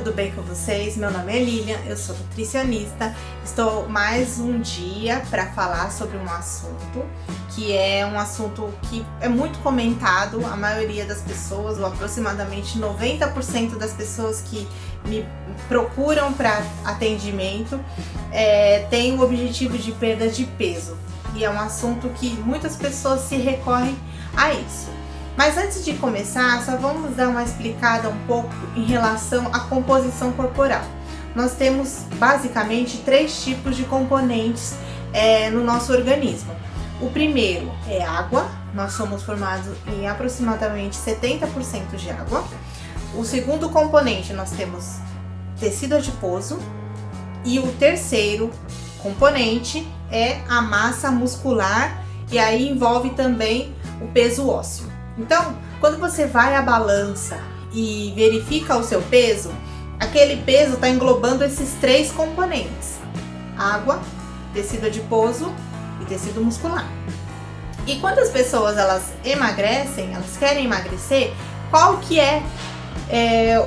tudo bem com vocês? Meu nome é Lilian, eu sou nutricionista. Estou mais um dia para falar sobre um assunto que é um assunto que é muito comentado. A maioria das pessoas, ou aproximadamente 90% das pessoas que me procuram para atendimento tem o objetivo de perda de peso. E é um assunto que muitas pessoas se recorrem a isso. Mas antes de começar, só vamos dar uma explicada um pouco em relação à composição corporal. Nós temos basicamente 3 tipos de componentes no nosso organismo. O primeiro é água, nós somos formados em aproximadamente 70% de água. O segundo componente nós temos tecido adiposo. E o terceiro componente é a massa muscular, e aí envolve também o peso ósseo. Então, quando você vai à balança e verifica o seu peso, aquele peso está englobando esses 3 componentes: água, tecido adiposo e tecido muscular. E quando as pessoas elas emagrecem, elas querem emagrecer, qual que é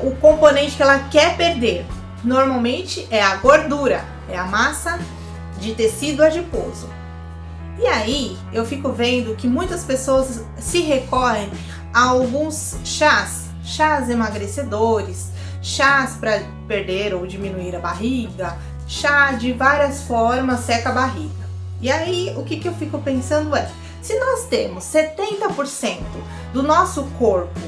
o componente que ela quer perder? Normalmente é a gordura, é a massa de tecido adiposo. E aí, eu fico vendo que muitas pessoas se recorrem a alguns chás emagrecedores, chás para perder ou diminuir a barriga, chá de várias formas seca a barriga. E aí, o que eu fico pensando se nós temos 70% do nosso corpo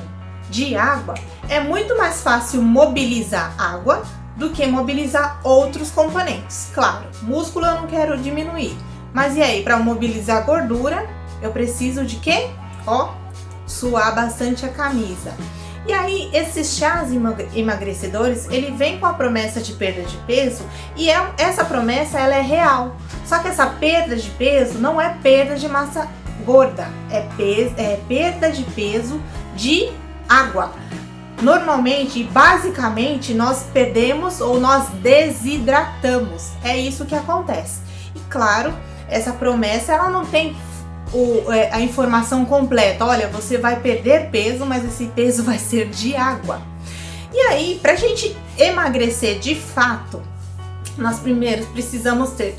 de água, é muito mais fácil mobilizar água do que mobilizar outros componentes. Claro, músculo eu não quero diminuir. Mas e aí, para mobilizar gordura, eu preciso de quê? Suar bastante a camisa. E aí, esses chás emagrecedores, ele vem com a promessa de perda de peso, e essa promessa ela é real. Só que essa perda de peso não é perda de massa gorda, é perda de peso de água. Normalmente, basicamente, nós perdemos ou nós desidratamos. É isso que acontece. E claro, essa promessa ela não tem a informação completa. Olha, você vai perder peso, mas esse peso vai ser de água. E aí, pra gente emagrecer de fato, nós primeiro precisamos ter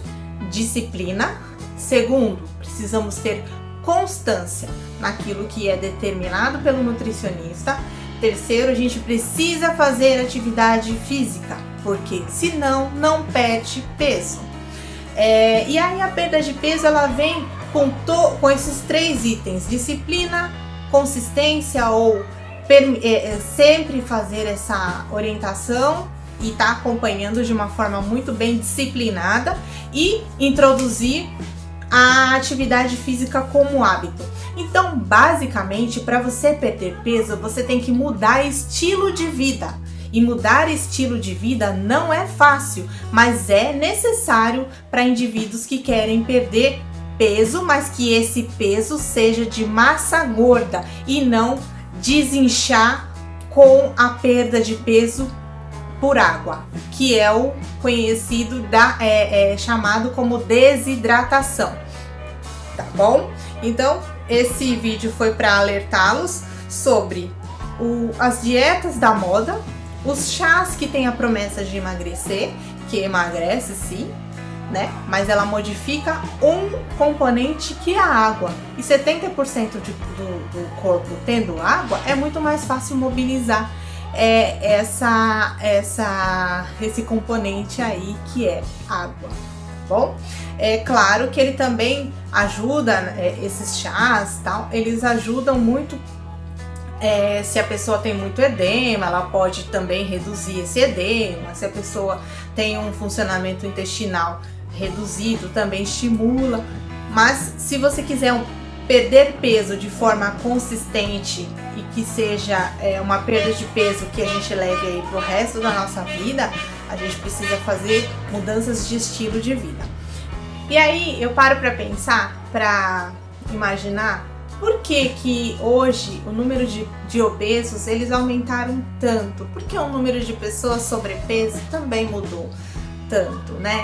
disciplina. Segundo, precisamos ter constância naquilo que é determinado pelo nutricionista. Terceiro, a gente precisa fazer atividade física, porque senão não perde peso. E aí a perda de peso ela vem com esses 3 itens: disciplina, consistência, ou sempre fazer essa orientação e tá acompanhando de uma forma muito bem disciplinada, e introduzir a atividade física como hábito. Então, basicamente, para você perder peso, você tem que mudar estilo de vida. E mudar estilo de vida não é fácil, mas é necessário para indivíduos que querem perder peso, mas que esse peso seja de massa gorda e não desinchar com a perda de peso por água, que é o conhecido chamado como desidratação. Tá bom? Então, esse vídeo foi para alertá-los sobre as dietas da moda, os chás que tem a promessa de emagrecer, que emagrece sim, né? Mas ela modifica um componente que é a água. E 70% do corpo tendo água, é muito mais fácil mobilizar esse componente aí que é água. Bom, é claro que ele também ajuda, esses chás tal, eles ajudam muito. Se a pessoa tem muito edema, ela pode também reduzir esse edema. Se a pessoa tem um funcionamento intestinal reduzido, também estimula. Mas se você quiser perder peso de forma consistente e que seja uma perda de peso que a gente leve aí pro resto da nossa vida, a gente precisa fazer mudanças de estilo de vida. E aí eu paro para pensar, para imaginar, por que hoje o número de obesos eles aumentaram tanto? Por que o número de pessoas sobrepeso também mudou tanto, né?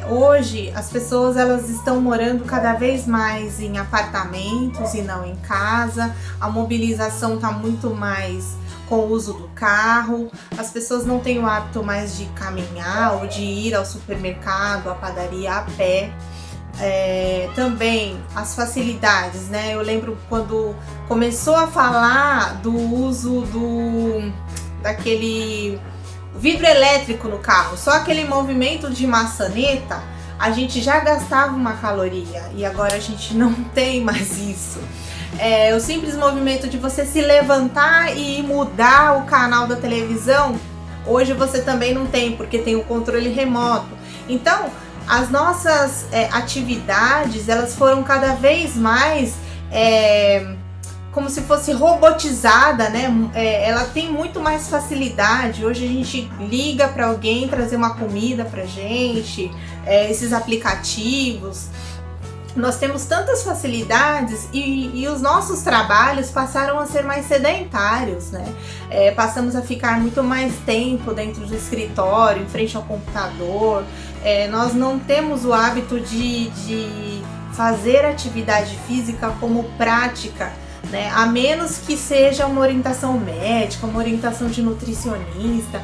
Hoje as pessoas elas estão morando cada vez mais em apartamentos e não em casa. A mobilização está muito mais com o uso do carro, as pessoas não têm o hábito mais de caminhar ou de ir ao supermercado, à padaria a pé. Também as facilidades, né? Eu lembro quando começou a falar do uso daquele vidro elétrico no carro, só aquele movimento de maçaneta, a gente já gastava uma caloria e agora a gente não tem mais isso. O simples movimento de você se levantar e mudar o canal da televisão, hoje você também não tem, porque tem o controle remoto. Então, as nossas atividades, elas foram cada vez mais como se fosse robotizada, né? Ela tem muito mais facilidade. Hoje a gente liga para alguém trazer uma comida pra gente, esses aplicativos. Nós temos tantas facilidades e os nossos trabalhos passaram a ser mais sedentários, né? Passamos a ficar muito mais tempo dentro do escritório, em frente ao computador. Nós não temos o hábito de fazer atividade física como prática, né? A menos que seja uma orientação médica, uma orientação de nutricionista.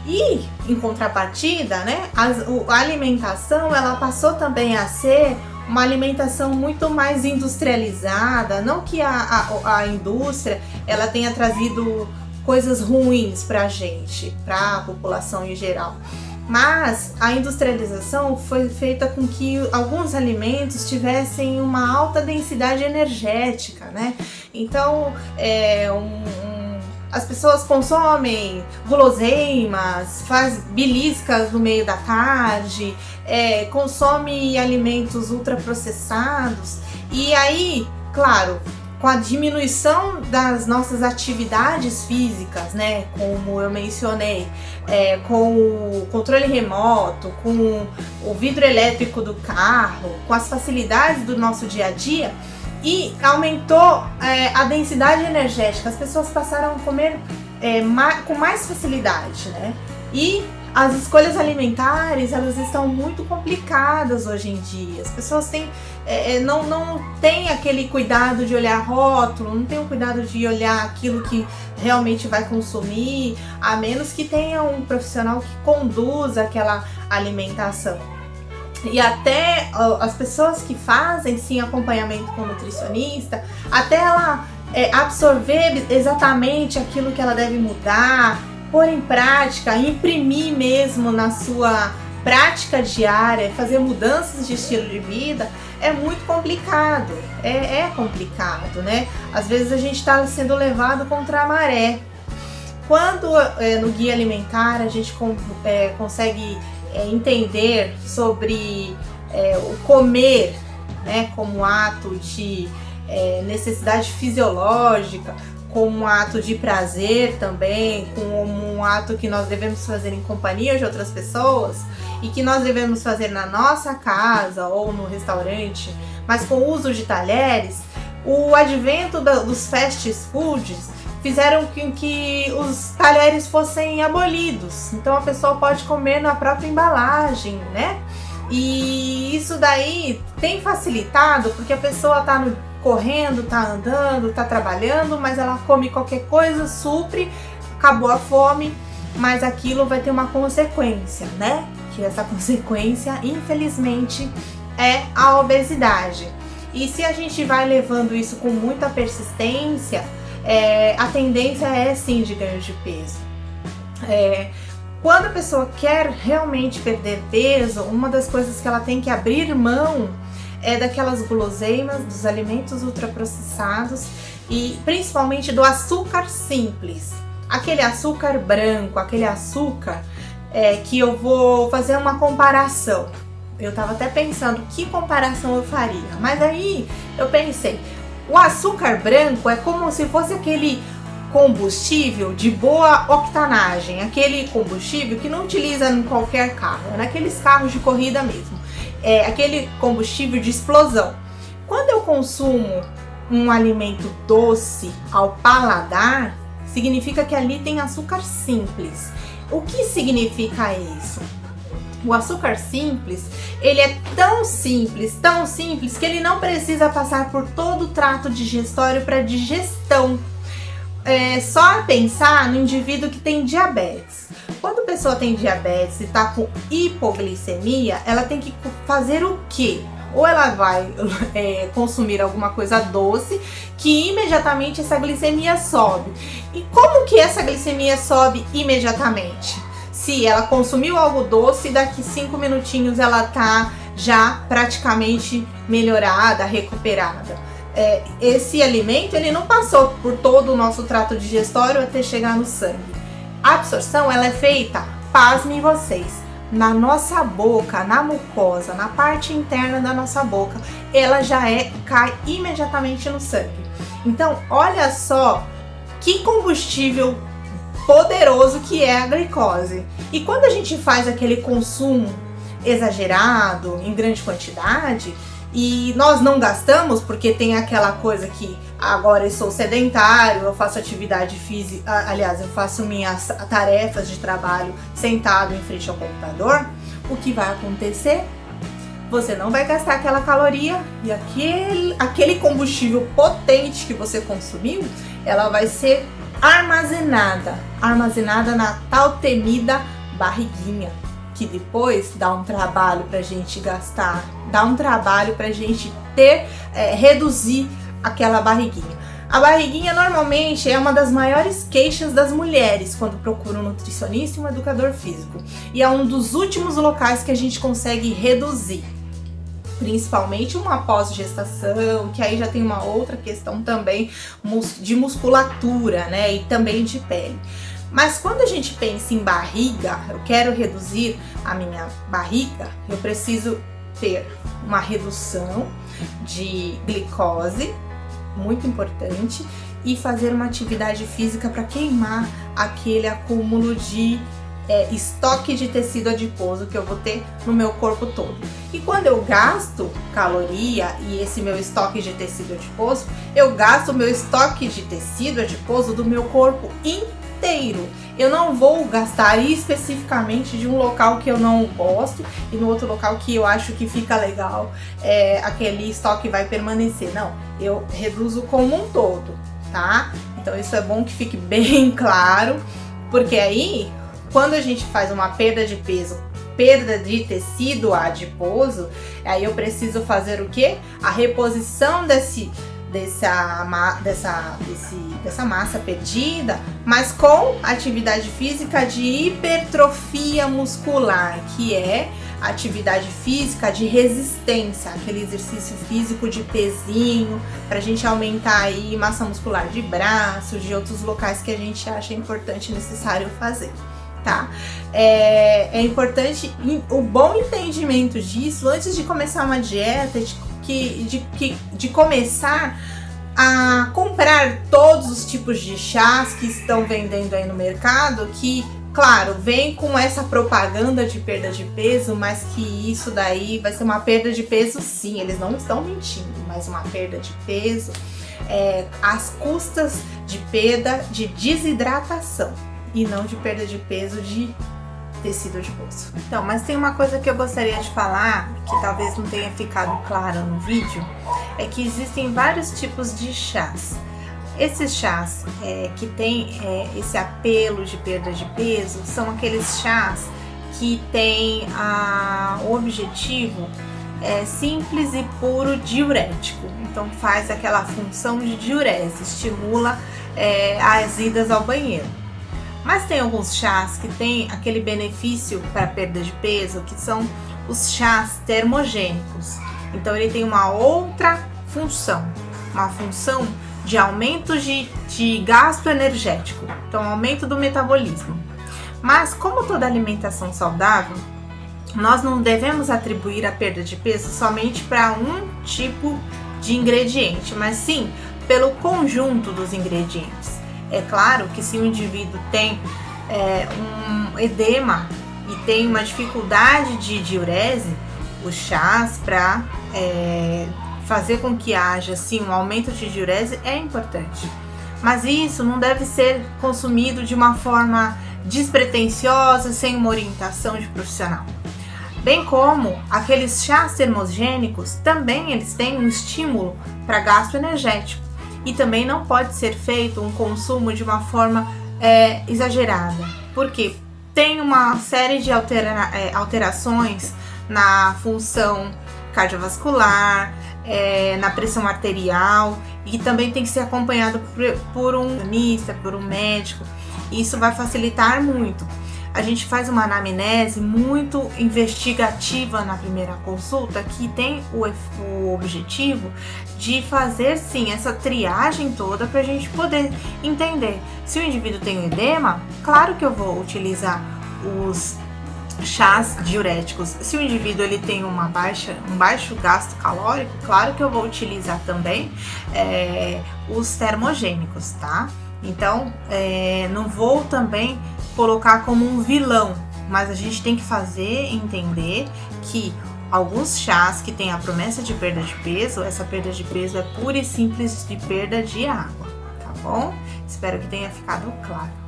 E, em contrapartida, né, a alimentação, ela passou também a ser uma alimentação muito mais industrializada. Não que a indústria ela tenha trazido coisas ruins pra gente, pra população em geral, mas a industrialização foi feita com que alguns alimentos tivessem uma alta densidade energética, né? Então, as pessoas consomem guloseimas, faz beliscas no meio da tarde, consome alimentos ultraprocessados. E aí, claro, com a diminuição das nossas atividades físicas, né, como eu mencionei, com o controle remoto, com o vidro elétrico do carro, com as facilidades do nosso dia a dia, e aumentou a densidade energética, as pessoas passaram a comer com mais facilidade, né? E as escolhas alimentares, elas estão muito complicadas hoje em dia. As pessoas não têm aquele cuidado de olhar rótulo, não têm o cuidado de olhar aquilo que realmente vai consumir, a menos que tenha um profissional que conduza aquela alimentação. E até as pessoas que fazem sim acompanhamento com nutricionista, até ela absorver exatamente aquilo que ela deve mudar, pôr em prática, imprimir mesmo na sua prática diária, fazer mudanças de estilo de vida, é muito complicado. É complicado, né? Às vezes a gente está sendo levado contra a maré. Quando no guia alimentar a gente consegue entender sobre o comer, né, como ato de necessidade fisiológica, como um ato de prazer também, como um ato que nós devemos fazer em companhia de outras pessoas e que nós devemos fazer na nossa casa ou no restaurante, mas com o uso de talheres, o advento dos fast foods fizeram com que os talheres fossem abolidos. Então a pessoa pode comer na própria embalagem, né? E isso daí tem facilitado porque a pessoa tá correndo, tá andando, tá trabalhando, mas ela come qualquer coisa, supre, acabou a fome, mas aquilo vai ter uma consequência, né? Que essa consequência, infelizmente, é a obesidade. E se a gente vai levando isso com muita persistência, a tendência é sim de ganho de peso. Quando a pessoa quer realmente perder peso, uma das coisas que ela tem que abrir mão é daquelas guloseimas, dos alimentos ultraprocessados e principalmente do açúcar simples. Aquele açúcar branco, aquele açúcar que eu vou fazer uma comparação. Eu tava até pensando que comparação eu faria, mas aí eu pensei, o açúcar branco é como se fosse aquele combustível de boa octanagem, aquele combustível que não utiliza em qualquer carro, é naqueles carros de corrida mesmo, aquele combustível de explosão. Quando eu consumo um alimento doce ao paladar, significa que ali tem açúcar simples. O que significa isso? O açúcar simples, ele é tão simples, que ele não precisa passar por todo o trato digestório para digestão. só pensar no indivíduo que tem diabetes. Quando a pessoa tem diabetes e está com hipoglicemia, ela tem que fazer o quê? Ou ela vai consumir alguma coisa doce, que imediatamente essa glicemia sobe. E como que essa glicemia sobe imediatamente? Se ela consumiu algo doce, daqui 5 minutinhos ela tá já praticamente melhorada, recuperada. Esse alimento ele não passou por todo o nosso trato digestório até chegar no sangue. A absorção ela é feita, pasmem vocês, na nossa boca, na mucosa, na parte interna da nossa boca, ela já cai imediatamente no sangue. Então, olha só que combustível poderoso que é a glicose. E quando a gente faz aquele consumo exagerado, em grande quantidade, e nós não gastamos, porque tem aquela coisa que agora eu sou sedentário, eu faço atividade física, aliás, eu faço minhas tarefas de trabalho sentado em frente ao computador, o que vai acontecer? Você não vai gastar aquela caloria e aquele combustível potente que você consumiu, ela vai ser armazenada na tal temida barriguinha, que depois dá um trabalho pra gente gastar, dá um trabalho pra gente reduzir aquela barriguinha. A barriguinha normalmente é uma das maiores queixas das mulheres quando procuram um nutricionista e um educador físico. E é um dos últimos locais que a gente consegue reduzir. Principalmente uma pós-gestação, que aí já tem uma outra questão também de musculatura, né? E também de pele. Mas quando a gente pensa em barriga, eu quero reduzir a minha barriga, eu preciso ter uma redução de glicose, muito importante, e fazer uma atividade física para queimar aquele acúmulo de estoque de tecido adiposo que eu vou ter no meu corpo todo. E quando eu gasto caloria e esse meu estoque de tecido adiposo, eu gasto o meu estoque de tecido adiposo do meu corpo inteiro. Eu não vou gastar especificamente de um local que eu não gosto e no outro local que eu acho que fica legal, aquele estoque vai permanecer. Não, eu reduzo como um todo, tá? Então isso é bom que fique bem claro, porque aí quando a gente faz uma perda de peso, perda de tecido adiposo, aí eu preciso fazer o quê? A reposição dessa massa perdida, mas com atividade física de hipertrofia muscular, que é atividade física de resistência, aquele exercício físico de pezinho, para a gente aumentar aí massa muscular de braços, de outros locais que a gente acha importante e necessário fazer. Tá? É importante o bom entendimento disso antes de começar uma dieta, de começar a comprar todos os tipos de chás que estão vendendo aí no mercado, que, claro, vem com essa propaganda de perda de peso, mas que isso daí vai ser uma perda de peso sim, eles não estão mentindo, mas uma perda de peso às custas de perda de desidratação. E não de perda de peso de tecido adiposo. Então, mas tem uma coisa que eu gostaria de falar, que talvez não tenha ficado clara no vídeo, é que existem vários tipos de chás. Esses chás que tem esse apelo de perda de peso, são aqueles chás que têm o objetivo simples e puro diurético. Então faz aquela função de diurese, estimula as idas ao banheiro. Mas tem alguns chás que tem aquele benefício para perda de peso, que são os chás termogênicos. Então ele tem uma outra função, uma função de aumento de gasto energético, então aumento do metabolismo. Mas como toda alimentação saudável, nós não devemos atribuir a perda de peso somente para um tipo de ingrediente, mas sim pelo conjunto dos ingredientes. É claro que se o indivíduo tem um edema e tem uma dificuldade de diurese, os chás para fazer com que haja sim um aumento de diurese é importante. Mas isso não deve ser consumido de uma forma despretensiosa, sem uma orientação de profissional. Bem como aqueles chás termogênicos, também eles têm um estímulo para gasto energético. E também não pode ser feito um consumo de uma forma exagerada. Por quê? Tem uma série de alterações na função cardiovascular, na pressão arterial, e também tem que ser acompanhado por um nutricionista, por um médico. Isso vai facilitar muito. A gente faz uma anamnese muito investigativa na primeira consulta, que tem o objetivo de fazer sim essa triagem toda para a gente poder entender se o indivíduo tem um edema. Claro que eu vou utilizar os chás diuréticos. Se o indivíduo ele tem um baixo gasto calórico, claro que eu vou utilizar também os termogênicos, tá? Então, não vou também colocar como um vilão, mas a gente tem que entender que alguns chás que têm a promessa de perda de peso, essa perda de peso é pura e simples de perda de água, tá bom? Espero que tenha ficado claro.